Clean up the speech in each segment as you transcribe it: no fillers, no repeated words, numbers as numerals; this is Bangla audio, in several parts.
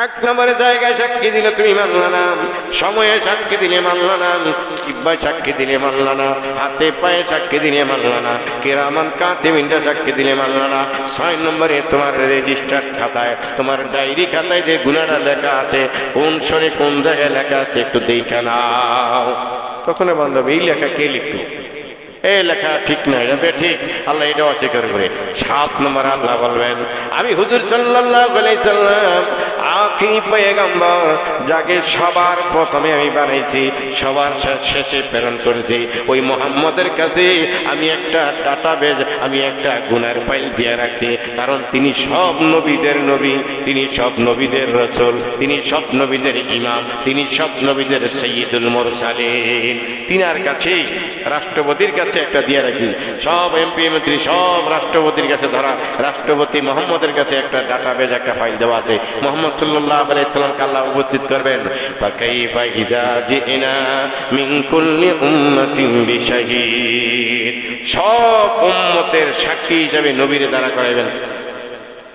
এক নম্বরে জায়গায় সাক্ষী দিলে তুমি মানলা না, সময়ে সাক্ষী দিলে মানলা না, জিহ্বায় সাক্ষী দিলে মানলা না, হাতে পায়ে সাক্ষী দিলে মানলা না, কিরামান কাতিবিনরা সাক্ষী দিলে মানলা না। 6 নম্বরে তোমার রেজিস্টার খাতায়, তোমার ডায়েরি খাতায় যে গুনাহটা লেখা আছে, কোন সনে কোন জায়গায় লেখা আছে একটু দেখে নাও। তখন বান্ধব এই লেখা কে লিখলো, এই লেখা ঠিক নাই, এটা ঠিক, আল্লাহ এটা অস্বীকার করে। 7 নম্বর আল্লাহ বলবেন, আমি হুজুর সাল্লাল্লাহু আলাইহি সাল্লাম আখিরি পয়গম্বর, যাকে সবার প্রথমে আমি বানাইছি, সবার শেষে প্রেরণ করেছি, ওই মুহাম্মদের কাছে আমি একটা ডাটাবেজ, আমি একটা গুনার ফাইল দিয়ে রাখছি। কারণ তিনি সব নবীদের নবী, তিনি সব নবীদের রাসূল, তিনি সব নবীদের ইমাম, তিনি সব নবীদের সাইয়্যিদুল মুরসালিন। তিনার কাছে, রাষ্ট্রপতির কাছে একটা দিয়ে রাখি, সব এমপি মন্ত্রী সব রাষ্ট্রপতির কাছে ধরা, রাষ্ট্রপতি মোহাম্মদের কাছে একটা ডাটাবেজ, একটা ফাইল দেওয়া আছে। মোহাম্মদ সাল্লাল্লাহু আলাইহি সাল্লামকে আল্লাহ উপস্থিত করবেন, ফাকাইফা ইযা জিনা মিন কুল্লি উম্মাতিন বিশাহীদ, সব উম্মতের সাক্ষী হিসেবে নবীরে দাঁড়া করাইবেন।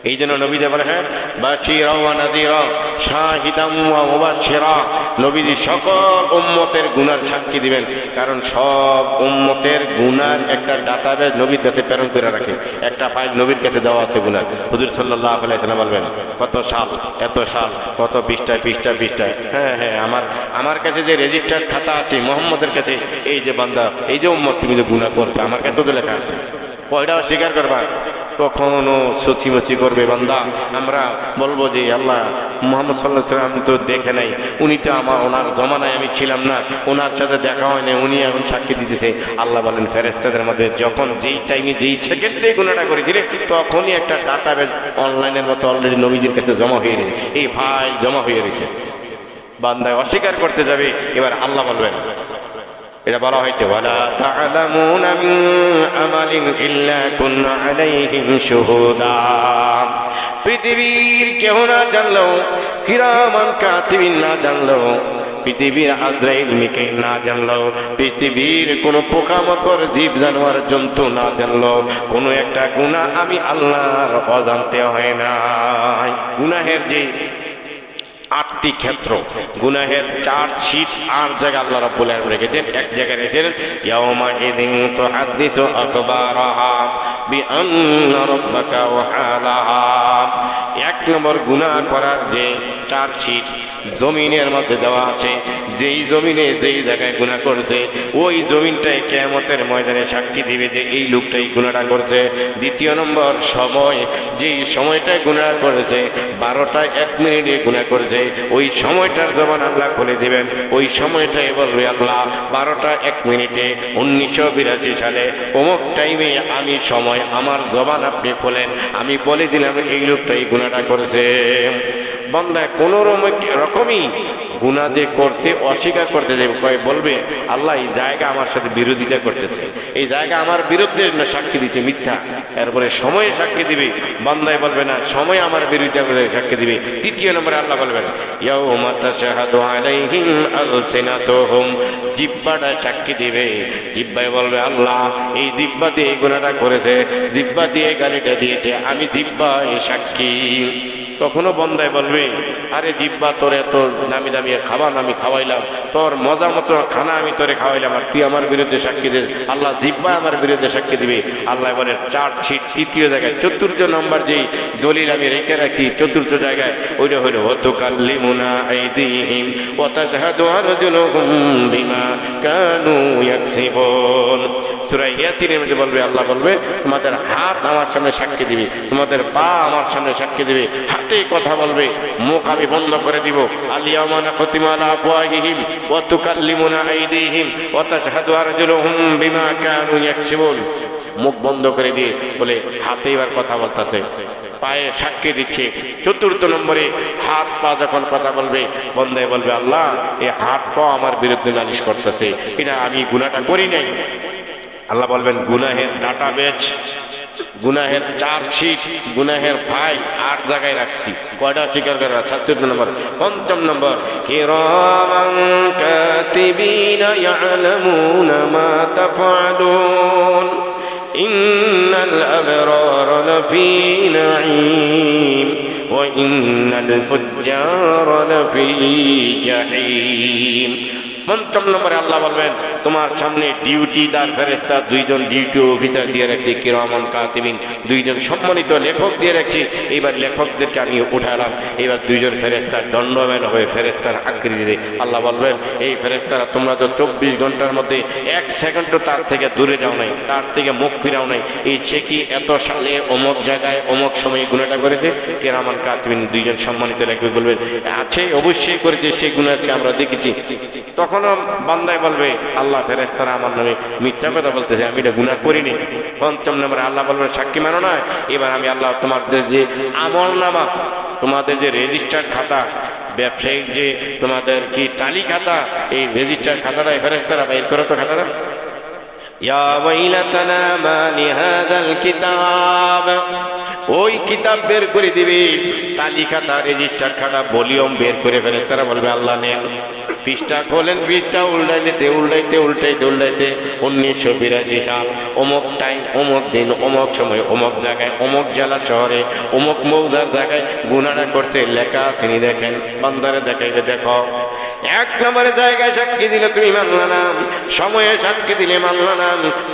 এই জন্য নবীজি বলে, হ্যাঁ, বাশীরা ওয়া নাযীরা শাহিদাম ওয়া মুবাশশিরা, নবীজি সকল উম্মতের গুনার সাক্ষী দিবেন। কারণ সব উম্মতের গুনার একটা ডাটাবেজ নবীর কাছে প্রেরণ করে রাখে, একটা ফাইল নবীর কাছে দেওয়া আছে গুনার। হুজুর সাল্লাল্লাহু আলাইহি ওয়াসাল্লাম বলবেন, কত সাল, এত সাল, কত পৃষ্ঠায় পৃষ্ঠায় পৃষ্ঠায়, হ্যাঁ হ্যাঁ, আমার কাছে যে রেজিস্টার খাতা আছে মুহাম্মদের কাছে, এই যে বান্দা, এই যে উম্মত তুমি যে গুনাহ করতে, আমার কাছে তো লেখা আছে, কয়টা স্বীকার করবা? তখনও সসিমসি করবে বান্দা। আমরা বলবো যে আল্লাহ, মুহাম্মদ সাল্লাল্লাহু আলাইহি ওয়াসাল্লাম তো দেখে নাই, উনি তো ওনার জমানায় আমি ছিলাম না, ওনার সাথে দেখা হয় না, উনি এখন সাক্ষী দিতেছে। আল্লাহ বলেন, ফেরেশতাদের মধ্যে যখন যেই টাইমে যেই সেকেন্ডে গুনাহটা করেছিলে, তখনই একটা ডাটাবেজ অনলাইনের মতো অলরেডি নবীজির কাছে জমা হয়ে রয়েছে, এই ফাইল জমা হয়ে রয়েছে। বান্দায় অস্বীকার করতে যাবে, এবার আল্লাহ বলবেন, এটা বলা হয়েছে, ওয়ালা তা'লামুনা মিন আমালিন ইল্লা কুননা আলাইহিম শুহুদা, পৃথিবীর কেউ না জানলো, কিরামান কাতিবিন না জানলো, পৃথিবীর আজরাইল মিকাইল না জানলো, পৃথিবীর কোনো পোকামাকড় জীব জানোয়ার জন্তু না জানলো, কোনো একটা গুনাহ আমি আল্লাহর অজান্তে হয় না। গুনাহের যে 8টি ক্ষেত্র, গুনাহের 4 শীট 8 জায়গা আল্লাহ রাব্বুল আলামিন রেখেছেন। এক জায়গায় রেখেছেন, ইয়াউমা ইযিন তুহাদ্দিসু আখবারাহা বিআন্না রাব্বাকা ওয়াহালাহা। 1 নম্বর গুনাহ করার যে 4 শীট জমিনের মধ্যে দেওয়া আছে, যেই জমিনে যেই জায়গায় গুনাহ করছে, ওই জমিনটাই কিয়ামতের ময়দানে সাক্ষী দিবে যে এই লোকটাই গুনাহটা করছে। 2 নম্বর সময়, যেই সময়টায় গুনাহ করেছে, 12টা 1 মিনিটে গুনাহ করেছে, ওই সময়টার জবান আল্লাহ খুলে দিবেন। ওই সময়টাই বলবে, আল্লাহ 12টা 1 মিনিটে 1982 সালে অমুক টাইমে আমি সময়, আমার জবান আপনি খোলেন, আমি বলে দিলাম এই লোকটাই গুনাহটা করেছে। বান্দা কোনো রকমই গুনাহ যে করছে অস্বীকার করতে যাবে, বলবে আল্লাহ এই জায়গা আমার সাথে বিরোধিতা করতেছে, এই জায়গা আমার বিরুদ্ধে সাক্ষী দিচ্ছে মিথ্যা। এরপরে সময়ে সাক্ষী দিবে, বান্দায় বলবে না সময় আমার বিরুদ্ধে সাক্ষী দিবে। 3 নম্বরে আল্লাহ বলবেন, ইয়াউমা তাশহাদু আলাইহিম আলসিনাতুহুম, জিহ্বাটা সাক্ষী দিবে। জিহ্বায় বলবে, আল্লাহ এই জিহ্বা দিয়ে এই গুনাহটা করেছে, জিহ্বা দিয়ে গালিটা দিয়েছে, আমি জিহ্বা এই সাক্ষী। কখনো বন্দায় বলবে, আরে জিহ্বা তোর এত দামি দামি খাবার আমি খাওয়াইলাম, তোর মজা মতো খানা আমি তোরে খাওয়াইলাম, আর তুই আমার বিরুদ্ধে সাক্ষী দে। আল্লাহ জিহ্বা আমার বিরুদ্ধে সাক্ষী দিবে। আল্লাহ বলে 4 শীট 3য় জায়গায় 4র্থ নম্বর যেই দলিল আমি রেখে রাখি 4র্থ জায়গায়, ওইটা হলো ওয়াতুকাল্লিমুনা আইদিহিম ওয়া তাশহাদু আরজুলুহুম বিমা কানু ইয়াকসিবুন। সূরা ইয়াসিনের মধ্যে বলবে, আল্লাহ বলবে তোমাদের হাত আমার সামনে সাক্ষী দিবে, তোমাদের পা আমার সামনে সাক্ষী দিবে, হাতে কথা বলবে, মুখ আমি বন্ধ করে দিব। আল-ইয়াওমা নাখতিমু আলা আফওয়াহিহিম ওয়া তুকাল্লিমুনা আইদিহিম ওয়া তাশহাদু আরজুলুহুম বিমা কানু ইয়াকসিবুন। মুখ বন্ধ করে দিয়ে বলে হাতে এবার কথা বলতেছে, পায়ে সাক্ষী দিচ্ছে। 4র্থ নম্বরে হাত পা যখন কথা বলবে, বন্দায় বলবে, আল্লাহ এই হাত পা আমার বিরুদ্ধে নালিশ করতেছে, এটা আমি গুনাহটা করি নাই। আল্লাহ বলবেন, গুনাহের ডাটাবেজ, গুনাহের 4 শীট, গুনাহের ফাইল 8 জায়গায় রাখছি, কয়টা স্বীকার করা? 7 নম্বর। 5ম নম্বর, কিরামান কাতিবিনা ইয়ালামুনা মা তাফআলুন ইন্নাল আবরারা লাফি নাঈম ওয়া ইন্নাল ফুজ্জারা লাফি জাহিম। পঞ্চম নম্বরে আল্লাহ বলবেন তোমার সামনে ডিউটিদার ফেরেশতা দুইজন ডিউটি অফিসার দিয়ে রাখছি, কিরামান কাতিবিন, দুইজন সম্মানিত লেখক দিয়ে রাখছি। এইবার লেখকদেরকে আমি উঠালাম, এবার দুইজন ফেরেশতার দণ্ডম্যান হবে ফেরেশতার আকৃতিতে। আল্লাহ বলবেন এই ফেরেশতারা তোমরা তো 24 ঘন্টার মধ্যে 1 সেকেন্ডও তার থেকে দূরে যাও নাই, তার থেকে মুখ ফিরাও নাই। এই কি এত সালে অমুক জায়গায় অমুক সময় গুনাহটা করেছে। কিরামান কাতিবিন দুইজন সম্মানিত লেখক বলবেন আছে, অবশ্যই করেছে, সেই গুনাহকে আমরা দেখেছি। তখনও বান্দায় বলবে আল্লাহ ফেরেশতারা আমার নামে মিথ্যা কথা বলতেছে, আমি এটা গুনাহ করিনি। পঞ্চম নম্বরে আল্লাহ বলবেন সাক্ষী মানো না। এবার আমি আল্লাহ তোমাদের যে আমলনামা, তোমাদের যে রেজিস্টার্ড খাতা, ব্যবসায়িক যে তোমাদের কি টালি খাতা, এই রেজিস্টার্ড খাতাটা ফেরেশতারা বের করো তো খাতাটা। ইয়া ওয়াইলাতানা মা লিহাযাল কিতাব, ওই কিতাব বের করে দিবি, টালি খাতা, রেজিস্টার্ড খাতা, ভলিউম বের করে ফেরেশতারা বলবে আল্লাহ নেন। পৃষ্ঠা খোলেন, পৃষ্ঠা উল্টাইতে উল্টাইতে উল্টাইতে উল্টাইতে 1982 সাল, অমুক টাইম, অমুক দিন, অমুক সময়, অমুক জায়গায়, অমুক জেলা শহরে, অমুক মৌজার জায়গায় গুনাহটা করতে লেখা আছে। দেখেন বান্দারে দেখাইবে, দেখো 1 নম্বরে জায়গায় সাক্ষী দিলে তুমি মানলা না, সময়ে সাক্ষী দিলে মানলা না,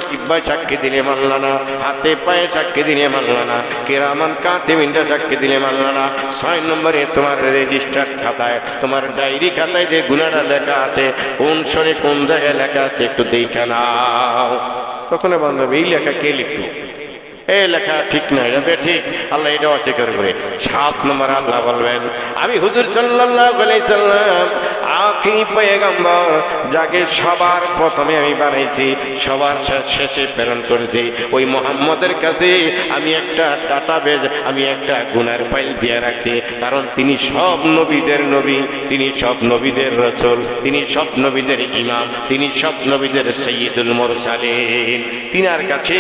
জিহ্বায় সাক্ষী দিলে মানলা না, হাতে পায়ে সাক্ষী দিলে মানলা না, কিরামান কাতিবিনরা সাক্ষী দিলে মানলা না। 6 নম্বরে তোমার রেজিস্টার্ড খাতায়, তোমার ডায়েরি খাতায় যে গুনাহটা লেখা আছে, কোন সনে কোন জায়গায় লেখা আছে একটু দেখে নাও। তখন বান্ধব এই লেখা কে লিখলো, এই লেখা ঠিক না, এটা ঠিক, আল্লাহ এটা অস্বীকার করে। 7 নম্বর আল্লাহ বলবেন আমি হুজুর সাল্লাল্লাহু আলাইহি সাল্লাম আখিরি পয়গম্বর, যাকে সবার প্রথমে আমি বানাইছি, সবার শেষে প্রেরণ করেছি, ওই মুহাম্মদের কাছে আমি একটা ডাটাবেজ, আমি একটা গুনার ফাইল দিয়ে রাখছি। কারণ তিনি সব নবীদের নবী, তিনি সব নবীদের রাসূল, তিনি সব নবীদের ইমাম, তিনি সব নবীদের সাইয়্যিদুল মুরসালিন। তিনার কাছে,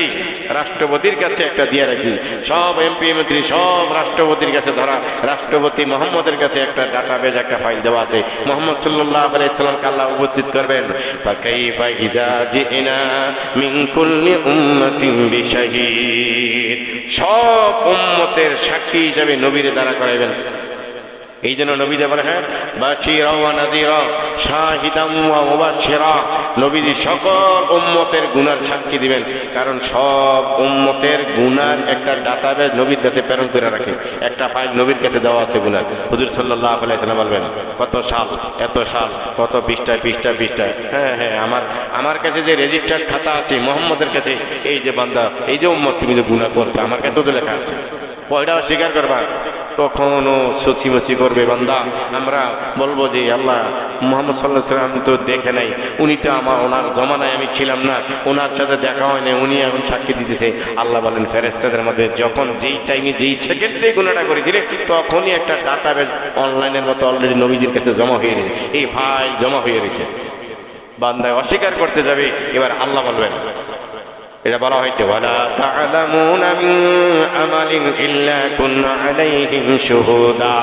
রাষ্ট্রপতির কাছে একটা দিয়ে রাখি, সব এমপি মন্ত্রী সব রাষ্ট্রপতির কাছে ধরা, রাষ্ট্রপতি মোহাম্মদের কাছে একটা ডাটাবেজ, একটা ফাইল দেওয়া আছে। মোহাম্মদ সাল্লাল্লাহু আলাইহি সাল্লামকে আল্লাহ উপস্থিত করবেন। ফাকাইফা ইযা জিনা মিন কুল্লি উম্মাতিন বিশাহীদ, সব উম্মতের সাক্ষী হিসেবে নবীরে দাঁড়া করাইবেন। এই জন্য নবীজি বলে হ্যাঁ বাশীরা ওয়া নাযীরা শাহিদাম ওয়া মুবাশশিরা, নবীজি সকল উম্মতের গুনার সাক্ষী দিবেন। কারণ সব উম্মতের গুনার একটা ডাটাবেজ নবীর কাছে প্রেরণ করে রাখে, একটা ফাইল নবীর কাছে দেওয়া আছে গুনার। হুজুর সাল্লাল্লাহু আলাইহি ওয়াসাল্লাম বলবেন কত সাল, এত সাল, কত পৃষ্ঠায় পৃষ্ঠায় পৃষ্ঠায়, হ্যাঁ হ্যাঁ আমার কাছে যে রেজিস্টার্ড খাতা আছে মুহাম্মদের কাছে, এই যে বান্দা, এই যে উম্মত তুমি যে গুনাহ করছো, আমার কাছেও তো লেখা আছে, কয়টা স্বীকার করবা? তখনও সচিবচি করবে বান্দা। আমরা বলবো যে আল্লাহ মুহাম্মদ সাল্লাল্লাহু আলাইহি ওয়াসাল্লাম তো দেখে নাই, উনি তো ওনার জমানায় আমি ছিলাম না, ওনার সাথে দেখা হয় না, উনি এখন সাক্ষী দিতেছে। আল্লাহ বলেন ফেরেশতাদের মধ্যে যখন যেই টাইমে যেই সেকেন্ডে গুনাহটা করেছিলে, তখনই একটা ডাটাবেজ অনলাইনের মতো অলরেডি নবীজির কাছে জমা হয়ে গেছে, এই ফাইল জমা হয়ে গেছে। বান্দা অস্বীকার করতে যাবে, এবার আল্লাহ বলবেন, এটা বলা হয়েছে ওয়ালা তা'লামুনা মিন আমালিন ইল্লা কুননা আলাইহিম শুহুদা,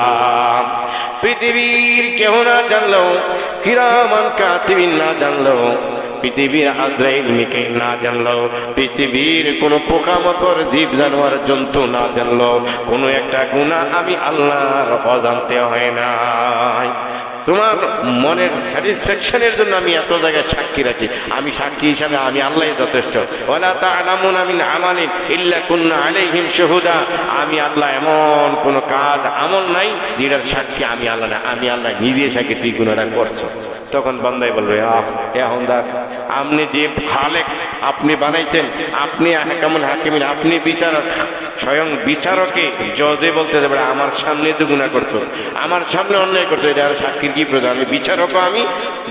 পৃথিবীর কেউ না জানলো, কিরামান কাতিবিন না জানলো, পৃথিবীর আজরাইল মিকাইল না জানলো, পৃথিবীর কোনো পোকামাকড় জীব জানোয়ার জন্তু না জানলো, কোনো একটা গুনাহ আমি আল্লাহর অজান্তে হয় না। তোমার মনের স্যাটিসফ্যাকশনের জন্য আমি এত জায়গায় সাক্ষী রাখি, আমি সাক্ষী হিসাবে আমি আল্লাহ যথেষ্ট। ওয়ালা তা'লামুনা মিন আমালিন ইল্লা কুননা আলাইহিম শুহুদা, আমি আল্লাহ এমন কোন কাজ আমল নাই যেটার সাক্ষী আমি আল্লাহ না, আমি আল্লাহ নিজে সাক্ষী তুই গুনাহটা করছো। তখন বান্দাই বলবে এখন আপনি যে খালেক, আপনি বানাইছেন, আপনি আহকামুল হাকিমিন, আপনি বিচারক, স্বয়ং বিচারকে জজে বলতে দেবে আমার সামনে তো গুনাহ করছো, আমার সামনে অন্যায় করছো, এটা আর সাক্ষীর কি প্রয়োজন? আমি বিচারকও, আমি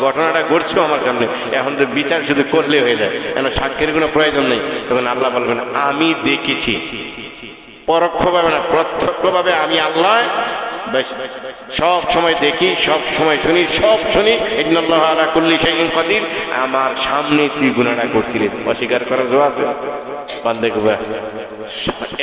ঘটনাটা ঘটছো আমার সামনে, এখন তো বিচার শুধু করলে হয়ে যায়, কেন সাক্ষীর কোনো প্রয়োজন নেই। তখন আল্লাহ বলবেন আমি দেখেছি, পরোক্ষভাবে না প্রত্যক্ষভাবে আমি আল্লাহ সব সময় দেখি, সব সময় শুনি, সব শুনি। ইন্নাল্লাহা আলা কুল্লি শাইইন কাদির, আমার সামনে তুই গুনাহটা করছিস, অস্বীকার করার জবাব বান্দে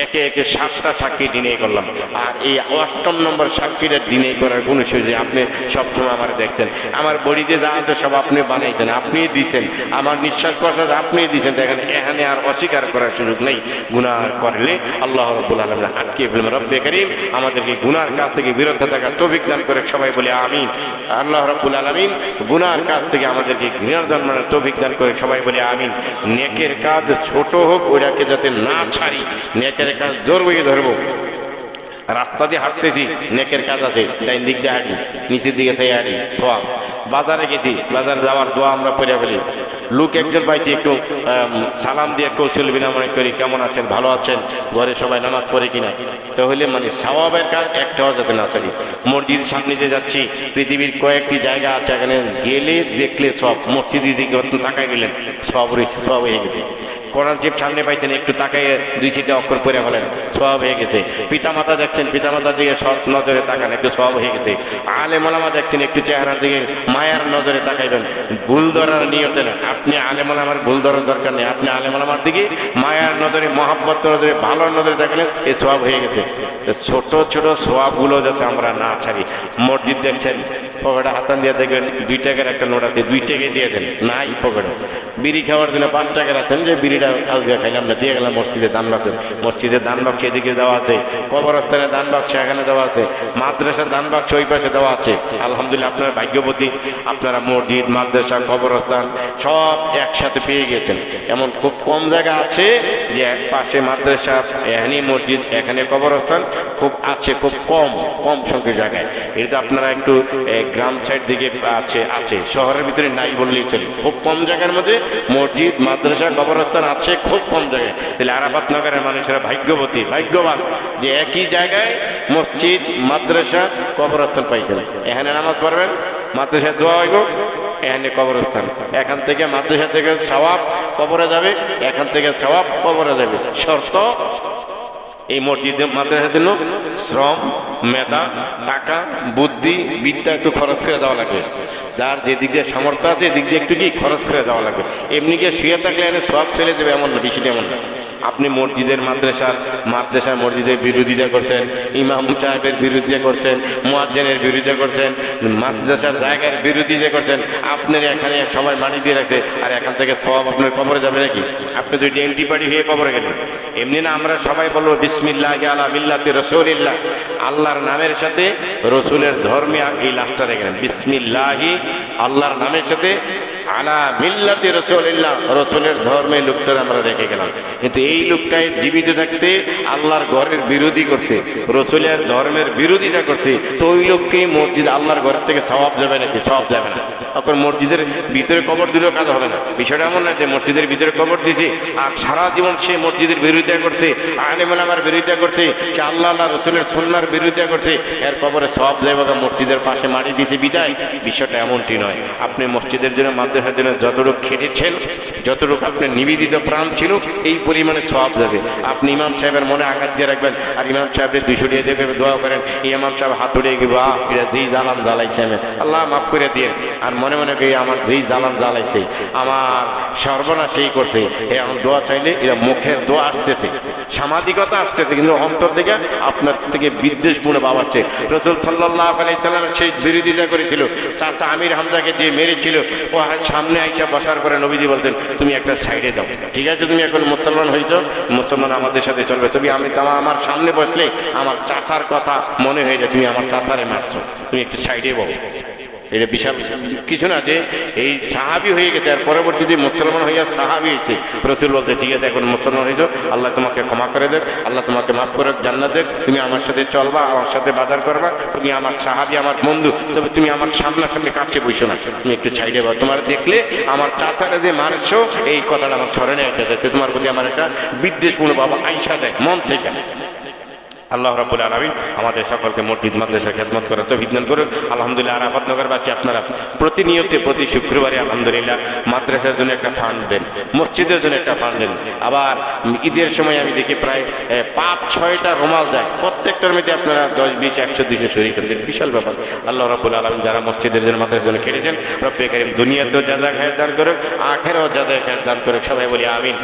একে একে 7টা সাক্ষী ডিনাই করলাম, আর এই 8ম নম্বর সাক্ষীটা ডিনাই করার কোন সুযোগ আপনি সবসময় আমার দেখছেন, আমার বডিতে যা আছে সব আপনি বানাইছেন, আপনি দিচ্ছেন, আমার নিঃশ্বাস প্রশ্বাস আপনি দিচ্ছেন, দেখেন এখানে আর অস্বীকার করার সুযোগ নেই। গুনাহ করলে আল্লাহ রাব্বুল আলামিন আটকে ফেলবেন। রব্বে কারীম আমাদেরকে গুনার কাজ থেকে বিরত থাকার তৌফিক দান করে, সবাই বলি আমিন। আল্লাহ রাব্বুল আলামিন গুনার কাজ থেকে আমাদেরকে ঘৃণার জন্মানোর তৌফিক দান করে, সবাই বলি আমিন। নেকের কাজ ছোট হোক ওটাকে যাতে না ছাড়ি, নেকের কাজ ধরবই ধরবো। রাস্তা দিয়ে হাঁটতেছি, নেকের কাজ আছে, ডাইন দিক দিয়ে হাঁটি, নিচের দিকে থেকে হাঁটি, সওয়াব। বাজারে গেছি, বাজারে যাওয়ার দোয়া আমরা পড়ে ফেলি। লোক একজন পাইছি, একটু সালাম দিয়ে কৌশল বিনিময় করি, কেমন আছেন, ভালো আছেন, ঘরে সবাই নামাজ পড়ে কিনা, তাহলে মানে সওয়াবের কাজ একটাও যাতে না ছাড়ি। মসজিদ সামনে দিয়ে যাচ্ছি, পৃথিবীর কয়েকটি জায়গা আছে, এখানে গেলে দেখলে সব, মসজিদে দিকে তাকাই গেলেন সব হয়ে গেছে। কোরআন চিপ সামনে পাইতেন, একটু তাকাই 2-3টা অক্ষর পড়ে ফেলেন, সওয়াব হয়ে গেছে। পিতামাতা দেখছেন, পিতামাতার দিকে সব নজরে তাকান, একটু সওয়াব হয়ে গেছে। আলেম ওলামা দেখছেন, একটু চেহারার দিকে মায়ার নজরে তাকাইবেন, ভুল ধরার নিয়তে না। আপনি আলেম ওলামার ভুল ধরার দরকার নেই, আপনি আলেম ওলামার দিকে মায়ার নজরে, মহাব্বত নজরে, ভালোর নজরে তাকালেন, এই সওয়াব হয়ে গেছে। ছোট ছোট সওয়াবগুলো যাতে আমরা না ছাড়ি। মসজিদ দেখছেন, পকেটে হাতান দিয়ে দেখবেন 2 টাকার একটা নোট আছে, 2 টাকা দিয়ে দেন, নাই পকেটে। বিড়ি খাওয়ার জন্য 5 টাকা রাখতেন, যে বিড়িটা আজকে খাইলাম না, দিয়ে গেলাম মসজিদে দান বাক্স। মসজিদের দান বাক্স এদিকে দেওয়া আছে, কবরস্থানে দান বাক্স এখানে দেওয়া আছে, মাদ্রাসার দান বাক্স ওই পাশে দেওয়া আছে। আলহামদুলিল্লাহ আপনারা ভাগ্যবতী, আপনারা মসজিদ, মাদ্রাসা, কবরস্থান সব একসাথে পেয়ে গেছেন। এমন খুব কম জায়গা আছে যে এক পাশে মাদ্রাসা, এখানে মসজিদ, এখানে কবরস্থান, খুব আছে, খুব কম কম সংখ্যক জায়গায়। এটা আপনারা একটু গ্রাম সাইড দিকে আছে, শহরের ভিতরে নাই বললেই চলে। খুব কম জায়গার মধ্যে মসজিদ, মাদ্রাসা, কবরস্থান আছে, খুব কম জায়গায়। তাহলে আরাফাত নগরের মানুষেরা ভাগ্যবতী, ভাগ্যবান যে একই জায়গায় মসজিদ, মাদ্রাসা, কবরস্থান পাইছেন। এখানে নামাজ পড়বেন, মাদ্রাসায় দোয়া হইব, এখানে কবরস্থান। এখান থেকে মাদ্রাসা থেকে সওয়াব কবরে যাবে, এখান থেকে সওয়াব কবরে যাবে। শর্ত এই মসজিদে মাদ্রাসার জন্য শ্রম, মেধা, টাকা, বুদ্ধি, বিদ্যা একটু খরচ করে দেওয়া লাগবে। যার যে দিক দিয়ে সামর্থ্য আছে এদিক দিয়ে একটু কি খরচ করে দেওয়া লাগবে। এমনি গিয়ে শুয়ে থাকলে এনে সব চলে যাবে এমন না, বিষয়টা এমন না। আপনি মসজিদের মাদ্রাসার মসজিদের বিরোধিতা করছেন, ইমাম সাহেবের বিরোধিতা করছেন, মুয়াজ্জিনের বিরোধিতা করছেন, মাদ্রাসার জায়গার বিরোধিতা করছেন, আপনার এখানে সবাই মাটি দিয়ে রাখছে, আর এখান থেকে সওয়াব আপনার কবরে যাবে নাকি? আপনি তো এন্টি পার্টি হয়ে কবরে গেলেন। এমনি না, আমরা সবাই বলবো বিসমিল্লাহি আলা মিল্লাতি রাসূলিল্লাহ, আল্লাহর নামের সাথে রসুলের ধর্মে এই লাস্টটা রেখেন, বিসমিল্লাহি, আল্লাহর নামের সাথে আলা মিল্লাতি রাসূলিল্লাহ, রসুলের ধর্মে লোকটার আমরা রেখে গেলাম। কিন্তু এই লোকটাই জীবিত থাকতে আল্লাহর ঘরের বিরোধী করছে, রসুলের ধর্মের বিরোধিতা করছে, তো ওই লোককে মসজিদ আল্লাহর ঘর থেকে সওয়াব যাবে নাকি? সওয়াব যাবে না। এখন মসজিদের ভিতরে কবর দিলেও কাজ হবে না। বিষয়টা এমন না যে মসজিদের ভিতরে কবর দিয়েছে আর সারা জীবন সে মসজিদের বিরোধিতা করছে, আলেম ওলামার বিরোধিতা করছে, সে আল্লাহ রসুলের সুন্নাহর বিরোধিতা করছে, এর কবরে সওয়াব যাবে না। মসজিদের পাশে মাটি দিতে বিদায়, বিষয়টা এমনটি নয়। আপনি মসজিদের জন্য, মাদ্রাসার জন্য যতটুকু খেটেছেন, যতটুকু আপনার নিবেদিত প্রাণ ছিল, এই পরিমাণে সওয়াব যাবে। আপনি ইমাম সাহেবের মনে আঘাত দিয়ে রাখবেন, আর ইমাম সাহেবের 200 টাকা দিয়ে দোয়া করেন, ইমাম সাহেব হাত উঠে গেবে, এটা যেই জ্বালান জ্বালাইছে আমি, আল্লাহ মাফ করে দিয়ে, আর মনে মনে করি আমার যেই জ্বালান জ্বালাইছে, আমার সর্বনাশ সেই করছে, এখন দোয়া চাইলে এরা মুখের দোয়া আসতেছে, সামাজিকতা আসতেছে, কিন্তু অন্তর থেকে আপনার থেকে বিদ্বেষপূর্ণ ভাব আসছে। রাসূল সাল্লাল্লাহু আলাইহি সাল্লাম সেই বিরোধিতা করেছিল। চাচা আমির হামজাকে যে মেরেছিল, ও সামনে আইসা বসার পরে নবীজি বলতেন, তুমি একটা সাইডে যাও, ঠিক আছে, তুমি এখন মুসলমান হয়েছো, মুসলমান আমাদের সাথে চলবে। তুমি আমার সামনে বসলে আমার চাচার কথা মনে হয়ে যায়, তুমি আমার চাচারে মারছো, তুমি একটু সাইডে বলো। এটা বিশাল কিছু না যে এই সাহাবি হয়ে গেছে, আর পরবর্তীতে মুসলমান হইয়া সাহাবি হয়েছে। রাসূল বলতে, ঠিক আছে, এখন মুসলমান হয়েছো, আল্লাহ তোমাকে ক্ষমা করে দেখ, আল্লাহ তোমাকে মাফ করে জান্নাত দেখ, তুমি আমার সাথে চলবা, আমার সাথে বাজার করবা, তুমি আমার সাহাবি, আমার বন্ধু, তবে তুমি আমার সামনাসামনি কাছে বসো না, তুমি একটু সাইডে বলো। তোমার দেখলে আমার চাচারা যে মারছো, এই কথাটা আমার স্মরণে আসে, তোমার প্রতি আমার একটা বিদ্বেষপূর্ণ বাবা আইসা দেয় মন থেকে। আল্লাহ রাব্বুল আলামিন আমাদের সকলকে মসজিদ মাদ্রাসার খেদমত করার তৌফিক দান করুন। আলহামদুলিল্লাহ আরাফাত নগরবাসী আপনারা প্রতিনিয়ত প্রতি শুক্রবারে আলহামদুলিল্লাহ মাদ্রাসার জন্য একটা ফান্ড দেন, মসজিদের জন্য একটা ফান্ড দেন। আবার ঈদের সময় আমি দেখি প্রায় 5-6টা রুমাল দেয়, প্রত্যেকটার মধ্যে আপনারা 10, 20, 100, 200 শরীক করেন, বিশাল ব্যাপার। আল্লাহ রাব্বুল আলামিন যারা মসজিদের জন্য মাদ্রাসার জন্য খেটেছেন, রব্বে কারীম দুনিয়াতেও জাযা খায়ের দান করুন, আখিরাতেও জাযা খায়ের দান করুন, সবাই বলি আমিন।